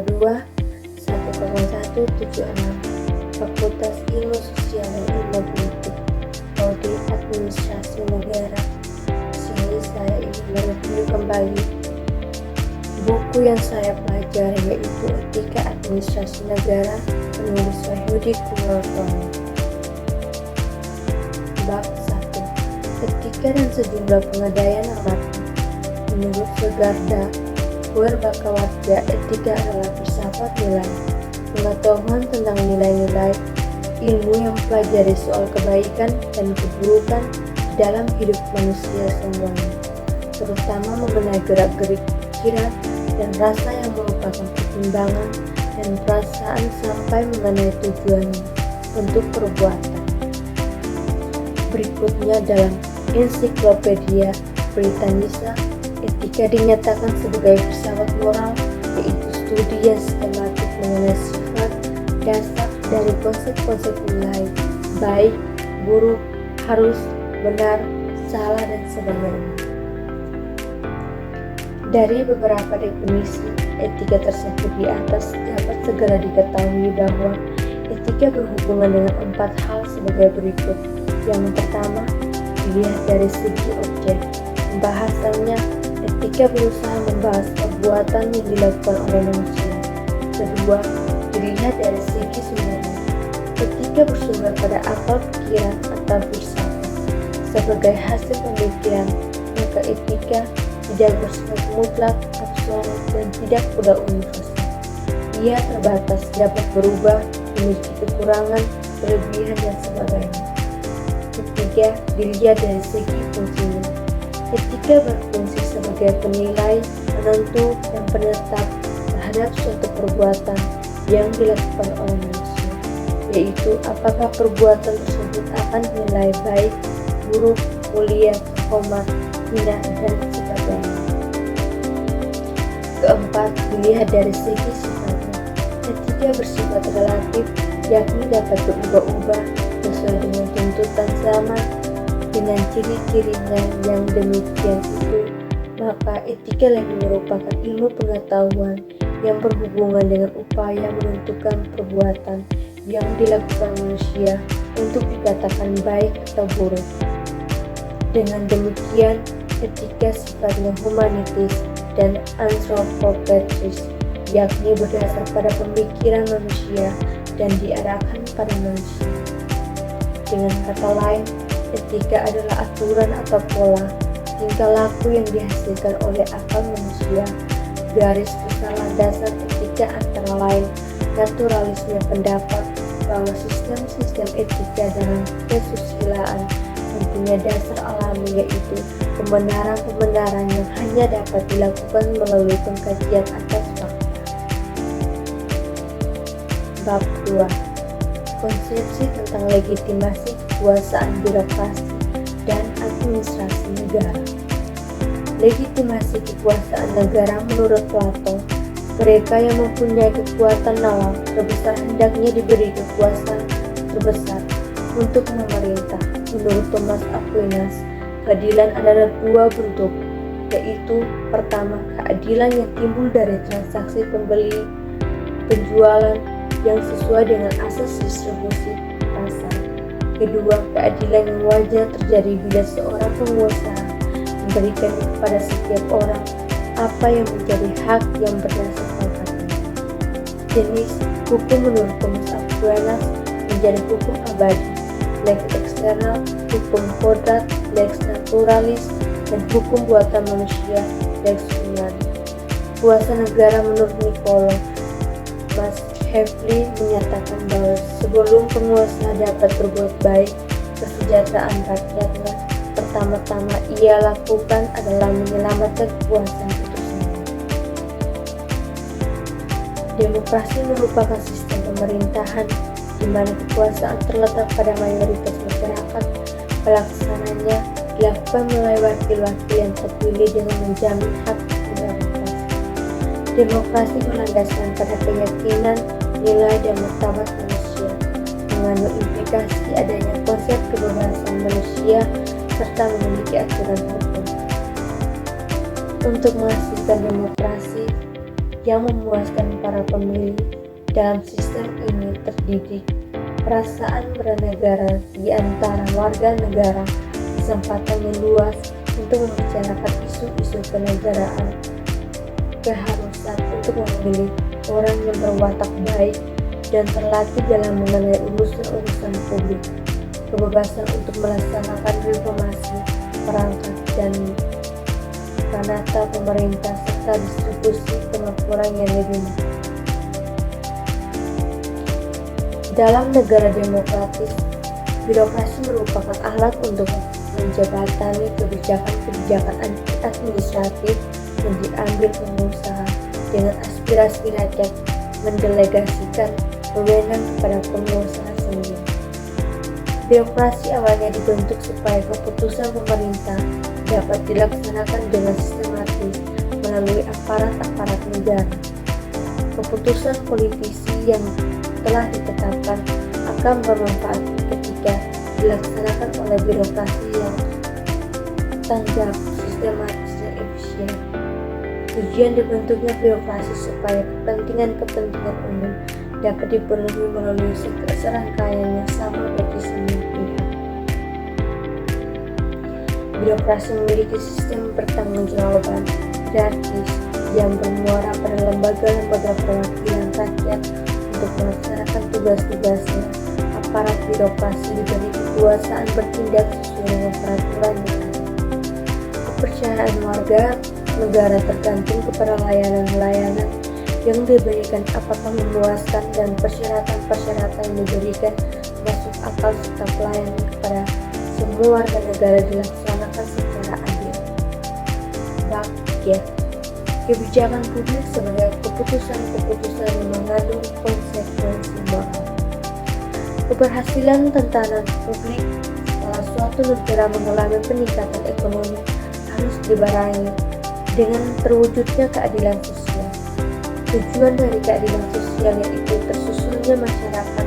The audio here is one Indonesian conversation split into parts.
10176 Fakultas Ilmu Sosial dan Ilmu Politik, Prodi Administrasi Negara. Sini saya ingin mereview kembali buku yang saya pelajari, yaitu Etika Administrasi Negara, penulis Wahyudi Kumortono. Bab 1. Etika dan sejumlah pengendalian amanah. Menurut Sugarda Purbakawarga, etika adalah filsafat nilai, pengetahuan tentang nilai-nilai, ilmu yang mempelajari soal kebaikan dan keburukan di dalam hidup manusia semuanya, terutama mengenai gerak-gerik pikiran dan rasa yang merupakan pertimbangan dan perasaan sampai mengenai tujuannya untuk perbuatan. Berikutnya dalam Ensiklopedia Britannica, etika dinyatakan sebagai filsafat moral, yaitu studi yang sistematik mengenai sifat dasar dari konsep-konsep nilai baik, buruk, harus, benar, salah, dan sebagainya. Dari beberapa definisi etika tersebut di atas dapat segera diketahui bahwa etika berhubungan dengan 4 hal sebagai berikut. Yang pertama, dilihat dari segi objek. Pembahasannya, etika berusaha membahas perbuatan yang dilakukan oleh manusia. Kedua, dilihat dari segi sumbernya. Etika bersumber pada akal pikiran atau filsafat. Sebagai hasil pemikiran, maka etika tidak bersifat mutlak, absolut, dan tidak pula universal. Ia terbatas, dapat berubah, memiliki kekurangan, kelebihan, dan sebagainya. Ketiga, dilihat dari segi fungsinya. Etika berfungsi sebagai penilai, penentu, dan penetap terhadap suatu perbuatan yang dilakukan oleh manusia, yaitu apakah perbuatan tersebut akan dinilai baik, buruk, mulia, terhormat, hina, dan sebagainya. Keempat, dilihat dari segi sifatnya. Etika bersifat relatif, yakni dapat berubah-ubah sesuai dengan tuntutan zaman. Dengan ciri-cirinya yang demikian itu, maka etika lebih merupakan ilmu pengetahuan yang berhubungan dengan upaya menentukan perbuatan yang dilakukan manusia untuk dikatakan baik atau buruk. Dengan demikian, etika sifatnya humanitis dan anthropopetris, yakni berdasar pada pemikiran manusia dan diarahkan pada manusia. Dengan kata lain, etika adalah aturan atau pola tingkah laku yang dihasilkan oleh akal manusia. Garis besar landasan etika antara lain naturalisme pendapat bahwa sistem-sistem etika dalam kesusilaan mempunyai dasar alami, yaitu kebenaran-kebenaran yang hanya dapat dilakukan melalui pengkajian atas fakta. Bab 2. Konsepsi tentang legitimasi kekuasaan birokrasi dan administrasi negara. Legitimasi kekuasaan negara menurut Plato, mereka yang mempunyai kekuatan nalar terbesar hendaknya diberi kekuasaan terbesar untuk memerintah. Menurut Thomas Aquinas, keadilan adalah 2 bentuk, yaitu pertama, keadilan yang timbul dari transaksi pembeli penjualan yang sesuai dengan asas distribusi pasar. Kedua, keadilan yang wajar terjadi bila seorang pengusaha memberikan kepada setiap orang apa yang menjadi hak yang berdasarkan hati. Jenis hukum menurut Thomas Aquinas menjadi hukum abadi, lex external, hukum kodrat, lex naturalis, dan hukum buatan manusia, lex humanis. Kuasa negara menurut Niccolo Machiavelli menyatakan bahwa sebelum penguasa dapat berbuat baik kesejahteraan rakyatnya, pertama-tama ia lakukan adalah menyelamatkan kekuasaan itu sendiri. Demokrasi merupakan sistem pemerintahan di mana kekuasaan terletak pada mayoritas masyarakat. Pelaksananya dilakukan melalui wakil-wakil yang terpilih dengan menjamin hak minoritas. Demokrasi berlandaskan pada keyakinan, nilai, dan martabat manusia, mengandung implikasi adanya konsep kebebasan manusia serta memiliki aturan hukum. Untuk menghasilkan demokrasi, yang memuaskan para pemilih. Dalam sistem ini terdidik perasaan bernegara di antara warga negara, kesempatan yang luas untuk membicarakan isu-isu kenegaraan, keharusan untuk memilih orang yang berwatak baik dan terlatih dalam mengenai urusan-urusan publik, kebebasan untuk melaksanakan reformasi perangkat dan penata pemerintah serta distribusi kemakmuran yang lebih. Dalam negara demokratis, birokrasi merupakan alat untuk menjembatani kebijakan-kebijakan administratif yang diambil pengusaha dengan aspirasi rakyat mendelegasikan wewenang kepada pengusaha sendiri. Birokrasi awalnya dibentuk supaya keputusan pemerintah dapat dilaksanakan dengan sistematis melalui aparat-aparat negara. Keputusan politisi yang telah ditetapkan akan bermanfaat ketika dilaksanakan oleh birokrasi yang tanggap, sistematis, dan efisien. Tujuan dibentuknya birokrasi supaya kepentingan-kepentingan umum dapat dipenuhi melalui serangkaian yang sama bagi semua pihak. Birokrasi memiliki sistem pertanggungjawaban hierarkis yang bermuara pada lembaga-lembaga perwakilan rakyat untuk melaksanakan tugas-tugasnya. Aparat birokrasi diberi kekuasaan bertindak sesuai dengan peraturan yang ada. Kepercayaan warga negara tergantung kepada layanan-layanan yang diberikan apakah memuaskan dan persyaratan-persyaratan yang diberikan masuk akal serta pelayanan kepada semua warga negara dilaksanakan secara adil. Bab G. Kebijakan publik sebagai keputusan-keputusan yang mengandung konsekuensi moral. Keberhasilan tatanan publik setelah suatu negara mengalami peningkatan ekonomi harus dibarengi dengan terwujudnya keadilan sosial. Tujuan dari keadilan sosial yaitu tersusunnya masyarakat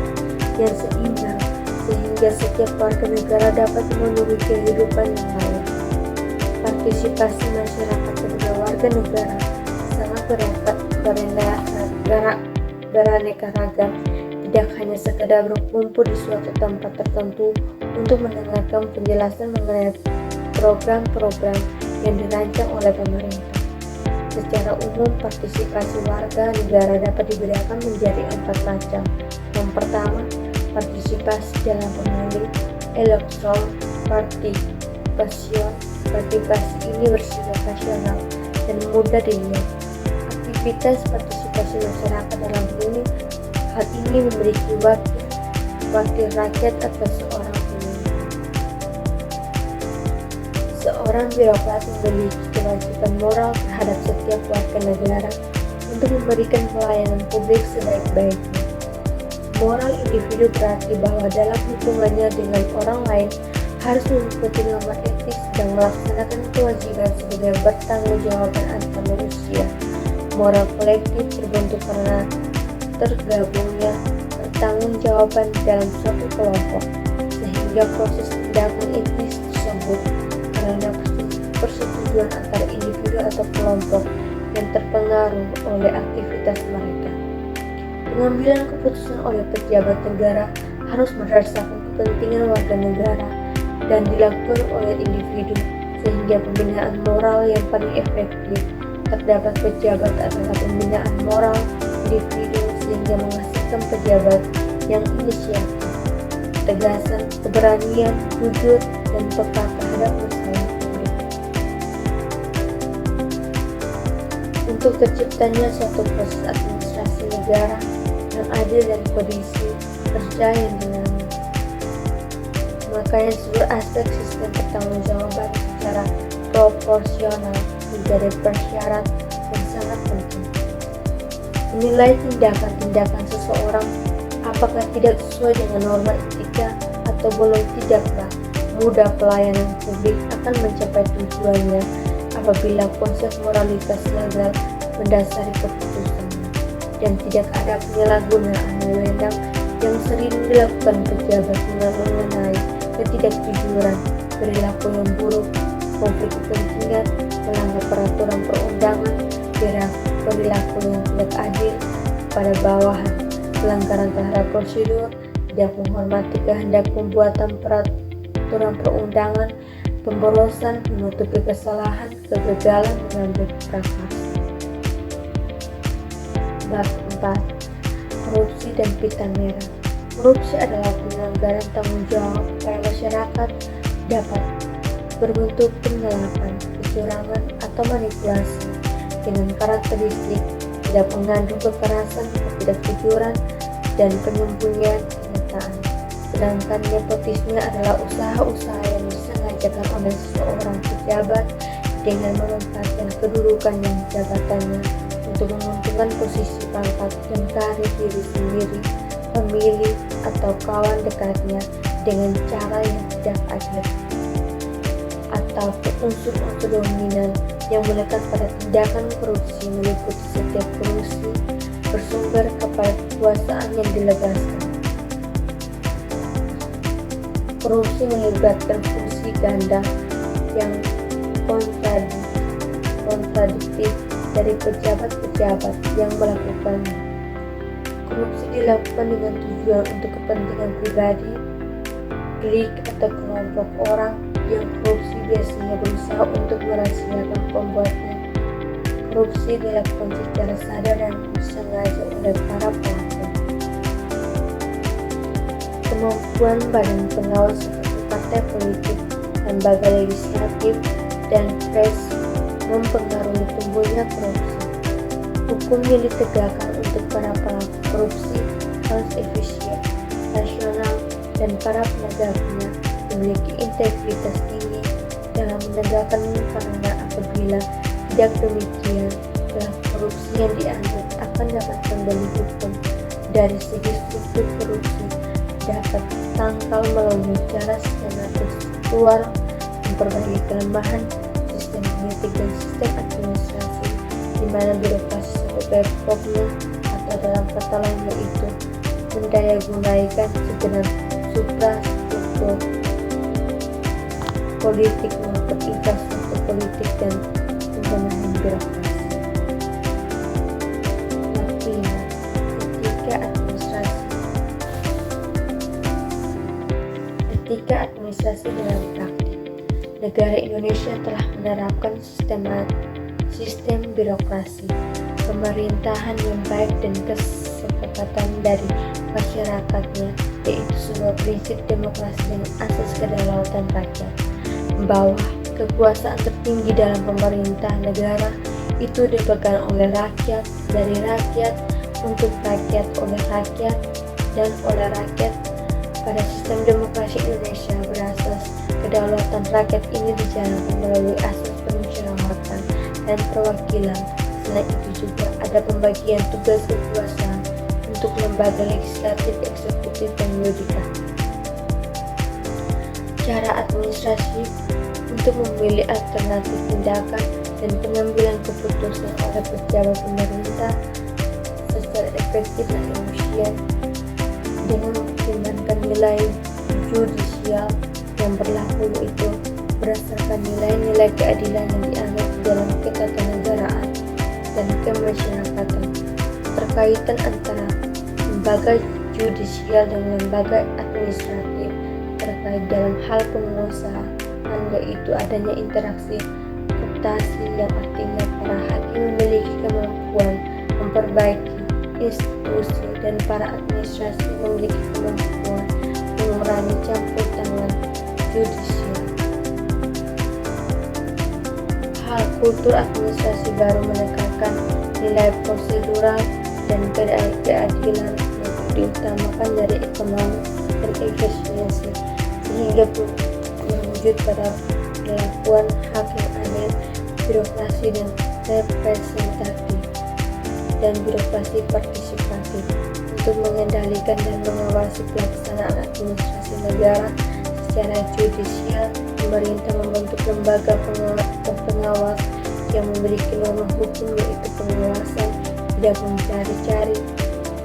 yang seimbang sehingga setiap warga negara dapat memenuhi kehidupan yang layak. Partisipasi masyarakat sebagai warga negara sangat beraneka ragam, tidak hanya sekedar berkumpul di suatu tempat tertentu untuk mendengarkan penjelasan mengenai program-program yang dirancang oleh pemerintah. Secara umum, partisipasi warga negara dapat dibedakan menjadi 4 macam. Yang pertama, partisipasi dalam pemilih, electoral participation. Partisipasi ini bersifat nasional dan mudah dilihat. Aktivitas partisipasi masyarakat dalam pemilih, hal ini memiliki wakil rakyat atas seorang pemilih. Seorang birokrat memiliki kewajiban moral terhadap setiap warga negara untuk memberikan pelayanan publik sebaik-baiknya. Moral individu berarti bahwa dalam hubungannya dengan orang lain harus mengikuti norma etis dan melaksanakan kewajiban sebagai bertanggungjawaban antar manusia. Moral kolektif terbentuk karena tergabungnya pertanggungjawaban dalam suatu kelompok, sehingga proses tindakan etis tersebut karena persetujuan antara individu atau kelompok yang terpengaruh oleh aktivitas mereka. Pengambilan keputusan oleh pejabat negara harus berdasarkan kepentingan warga negara dan dilakukan oleh individu, sehingga pembinaan moral yang paling efektif terdapat pejabat adalah pembinaan moral individu sehingga menghasilkan pejabat yang inisiatif, ketegasan, keberanian, jujur, dan peka terhadap masalah publik. Untuk terciptanya suatu proses administrasi negara yang adil dan kondisi kerja yang dinamis, makanya seluruh aspek sistem pertanggungjawaban secara proporsional menjadi persyarat yang sangat penting. Menilai tindakan-tindakan seseorang apakah tidak sesuai dengan norma etika atau belum, tidaklah mudah pelayanan publik akan mencapai tujuannya apabila konsep moralitas legal mendasari keputusannya dan tidak ada penyalahgunaan wewenang yang sering dilakukan pejabat mengenai ketidakjujuran, perilaku yang buruk, konflik kepentingan, melanggar peraturan perundangan, perilaku yang tidak adil pada bawahan, pelanggaran terhadap prosedur, tidak menghormati kehendak pembuatan peraturan perundangan, pemborosan, menutupi kesalahan, kegagalan mengambil prakarsa. Bab 4. Korupsi dan pita merah. Korupsi adalah pelanggaran tanggung jawab pada masyarakat dapat berbentuk penyalahan, kecurangan, atau manipulasi dengan karakteristik tidak mengandung kekerasan, ketidakjujuran, dan penyembunyian kenyataan. Sedangkan nepotisme adalah usaha-usaha yang disengajakan oleh seseorang pejabat dengan memanfaatkan kedudukan yang jabatannya untuk menguntungkan posisi pangkat dan karir diri sendiri, pemilih, atau kawan dekatnya dengan cara yang tidak adil. Atau unsur-unsur dominan yang melekat pada tindakan korupsi meliputi setiap korupsi bersumber kepada kekuasaan yang dilegaskan. Korupsi melibatkan fungsi ganda yang kontradiktif dari pejabat-pejabat yang melakukannya. Korupsi dilakukan dengan tujuan untuk kepentingan pribadi, klik, atau kelompok orang. Yang korupsi biasanya berusaha untuk merahasiakan pembuatnya. Korupsi dilakukan secara sadar dan disengaja oleh para pelaku. Kemampuan badan pengawas seperti partai politik, lembaga legislatif, dan pers mempengaruhi tumbuhnya korupsi. Hukum yang ditegakkan untuk para pelaku korupsi harus efisien, rasional, dan para penegaknya memiliki integritas tinggi dalam menegakkan, karena apabila tidak demikian, pelaku korupsi yang dianggap akan dapat membeli hukum dari segi struktur korupsi dapat tangkal melalui cara sistematis keluar, memperbaiki kelemahan sistem politik dan sistem administrasi, di mana birokrasi sebagai pokoknya, atau dalam kata lain yaitu mendayagunaikan segenap suprastruktur politik maupun infrastruktur politik dan pembenahan birokrasi. Kelima, etika administrasi. Etika administrasi dalam praktik. Negara Indonesia telah menerapkan sistem birokrasi, pemerintahan yang baik dan kesepakatan dari masyarakatnya, yaitu sebuah prinsip demokrasi dengan asas kedaulatan rakyat. Bahwa kekuasaan tertinggi dalam pemerintah negara itu dipegang oleh rakyat, dari rakyat, untuk rakyat, oleh rakyat, dan oleh rakyat. Pada sistem demokrasi Indonesia berasas kedaulatan rakyat ini dijalankan melalui asas permusyawaratan dan perwakilan. Selain itu juga ada pembagian tugas kekuasaan untuk lembaga legislatif, eksekutif, dan yudikatif. Cara administrasi untuk memilih alternatif tindakan dan pengambilan keputusan oleh pejabat pemerintah secara efektif dan efisien dengan mempertimbangkan nilai judisial yang berlaku, yaitu berdasarkan nilai-nilai keadilan yang dianut dalam ketatanegaraan dan kemasyarakatan. Terkaitan antara lembaga judisial dan lembaga administratif terkait dalam hal penguasaan, yaitu adanya interaksi kooptasi, yang artinya para hakim memiliki kemampuan memperbaiki institusi dan para administrasi memiliki kemampuan mengurangi campur tangan judisial. Hal kultur administrasi baru menekankan nilai prosedural dan keadilan yang diutamakan dari ekonomi dan efisiensi, sehingga berwujud pada perlakuan hak yang adil, birokrasi dan representatif, dan birokrasi partisipatif untuk mengendalikan dan mengawasi pelaksanaan administrasi negara secara judisial. Pemerintah membentuk lembaga pengawas yang memiliki norma hukum, yaitu pengawasan tidak mencari-cari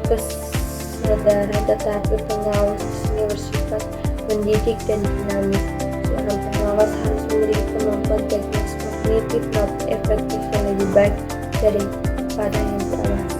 kesadaran, tetapi pengawas ini bersifat mendidik dan dinamis. Seorang pengawas harus memiliki kemampuan teknis, kognitif, maupun efektif yang lebih baik dari kepada yang berkuasa.